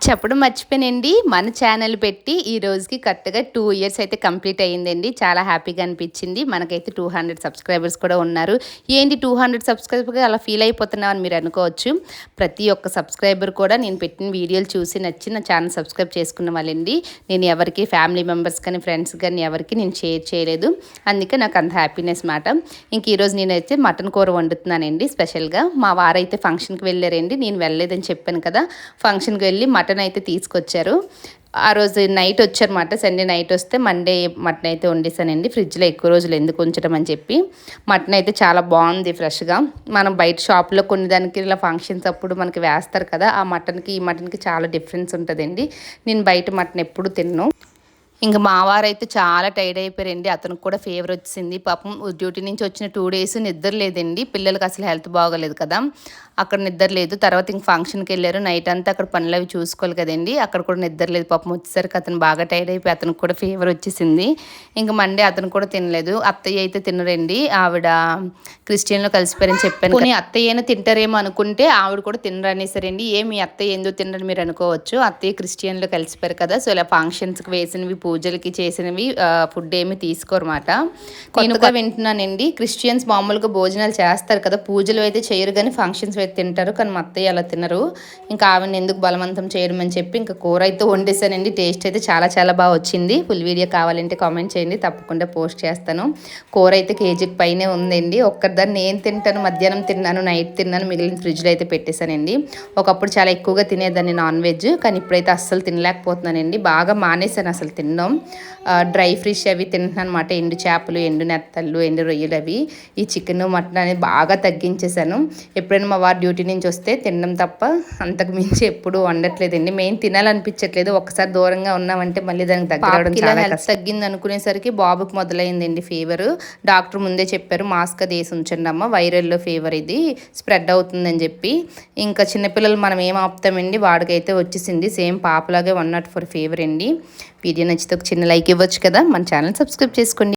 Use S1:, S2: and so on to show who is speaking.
S1: చెప్పడం మర్చిపోయానండి. మన ఛానల్ పెట్టి ఈ రోజుకి కరెక్ట్‌గా 2 ఇయర్స్ అయితే కంప్లీట్ అయ్యిందండి. చాలా హ్యాపీగా అనిపించింది. మనకైతే 200 సబ్స్క్రైబర్స్ కూడా ఉన్నారు. ఏంటి 200 సబ్స్క్రైబర్‌గా అలా ఫీల్ అయిపోతున్నావు అని మీరు అనుకోవచ్చు. ప్రతి ఒక్క సబ్స్క్రైబర్ కూడా నేను పెట్టిన వీడియోలు చూసి నచ్చి నా ఛానల్ సబ్స్క్రైబ్ చేసుకున్న వాళ్ళండి. నేను ఎవరికి ఫ్యామిలీ మెంబర్స్ కానీ, ఫ్రెండ్స్ కానీ ఎవరికి నేను షేర్ చేయలేదు. అందుకే నాకు అంత హ్యాపీనెస్ మాట. ఇంక ఈరోజు నేనైతే మటన్ కూర వండుతున్నానండి స్పెషల్‌గా. మా వారైతే ఫంక్షన్‌కి వెళ్ళారండి. నేను వెళ్ళలేదని చెప్పాను కదా! ఫంక్షన్‌కి వెళ్ళి మటన్ అయితే తీసుకొచ్చారు. ఆ రోజు నైట్ వచ్చారన్నమాట. సండే నైట్ వస్తే మండే మటన్ అయితే వండేసానండి. ఫ్రిడ్జ్లో ఎక్కువ రోజులు ఎందుకు ఉంచడం అని చెప్పి. మటన్ అయితే చాలా బాగుంది ఫ్రెష్గా. మనం బయట షాప్లో కొన్ని దానికి ఇలా ఫంక్షన్స్ అప్పుడు మనకి వేస్తారు కదా, ఆ మటన్కి ఈ మటన్కి చాలా డిఫరెన్స్ ఉంటుందండి. నేను బయట మటన్ ఎప్పుడు తిన్ను. ఇంక మా వారైతే చాలా టైర్డ్ అయిపోయారండి. అతనికి కూడా ఫీవర్ వచ్చింది. పాపం డ్యూటీ నుంచి వచ్చిన 2 డేస్ నిద్ర లేదండి. పిల్లలకి అసలు హెల్త్ బాగోలేదు కదా, అక్కడ నిద్ర లేదు. తర్వాత ఇంక ఫంక్షన్కి వెళ్ళారు. నైట్ అంతా అక్కడ పనులు అవి చూసుకోవాలి కదండి, అక్కడ కూడా నిద్ర లేదు. పాపం వచ్చేసరికి అతను బాగా టైర్డ్ అయిపోయి అతనికి కూడా ఫీవర్ వచ్చేసింది. ఇంక మండే అతను కూడా తినలేదు. అత్తయ్య అయితే తినరండి, ఆవిడ క్రిస్టియన్లో కలిసిపోయారని చెప్పాను. కొన్ని అత్తయ్య అయినా తింటారేమో అనుకుంటే ఆవిడ కూడా తినరనేసరండి. మీ అత్తయ్య ఎందుకు తినరని మీరు అనుకోవచ్చు. అత్తయ్య క్రిస్టియన్లో కలిసిపోయారు కదా, సో ఇలా ఫంక్షన్స్కి వేసినవి పూజలకి చేసినవి ఫుడ్ ఏమి తీసుకోరన్నమాట. కొత్తగా వింటున్నానండి. క్రిస్టియన్స్ మామూలుగా భోజనాలు చేస్తారు కదా, పూజలు అయితే చేయరు కానీ ఫంక్షన్స్ అయితే తింటారు. కానీ మా అత్తయ్య అలా తినరు. ఇంకా ఆవిడని ఎందుకు బలవంతం చేయడం అని చెప్పి ఇంకా కూర అయితే వండేసానండి. టేస్ట్ అయితే చాలా చాలా బాగా వచ్చింది. ఫుల్ వీడియో కావాలంటే కామెంట్ చేయండి, తప్పకుండా పోస్ట్ చేస్తాను. కూర అయితే కేజీకి పైనే ఉందండి. ఒక్కదాన్ని నేను తింటాను, మధ్యాహ్నం తిన్నాను, నైట్ తిన్నాను, మిగిలిన ఫ్రిడ్జ్లో అయితే పెట్టేశానండి. ఒకప్పుడు చాలా ఎక్కువగా తినేదాన్ని నాన్ వెజ్, కానీ ఇప్పుడైతే అస్సలు తినలేకపోతున్నానండి. బాగా మానేశాను అసలు తినడం. డ్రై ఫిష్ అవి తింటున్నాను అనమాట. ఎండు చేపలు, ఎండు నెత్తళ్ళు, ఎండు రొయ్యలు అవి. ఈ చికెన్ మటన్ అనేది బాగా తగ్గించేశాను. ఎప్పుడైనా మా వారు డ్యూటీ నుంచి వస్తే తినడం తప్ప అంతకు మించి ఎప్పుడు వండట్లేదండి. మెయిన్ తినాలనిపించట్లేదు. ఒక్కసారి దూరంగా ఉన్నామంటే మళ్ళీ దానికి దగ్గరవడం చాలా కష్టం. తగ్గింది అనుకునేసరికి బాబుకి మొదలైందండి ఫీవర్. డాక్టర్ ముందే చెప్పారు, మాస్క్ అది వేసి ఉంచండి అమ్మ, వైరల్లో ఫీవర్ ఇది స్ప్రెడ్ అవుతుందని చెప్పి. ఇంకా చిన్నపిల్లలు మనం ఏం ఆపుతామండి, వాడికైతే వచ్చేసింది సేమ్ పాపలాగే 104 ఫీవర్ అండి. వీడియో నచ్చితే ఒక చిన్న లైక్ ఇవ్వచ్చు కదా, మన ఛానల్ సబ్స్క్రైబ్ చేసుకోండి.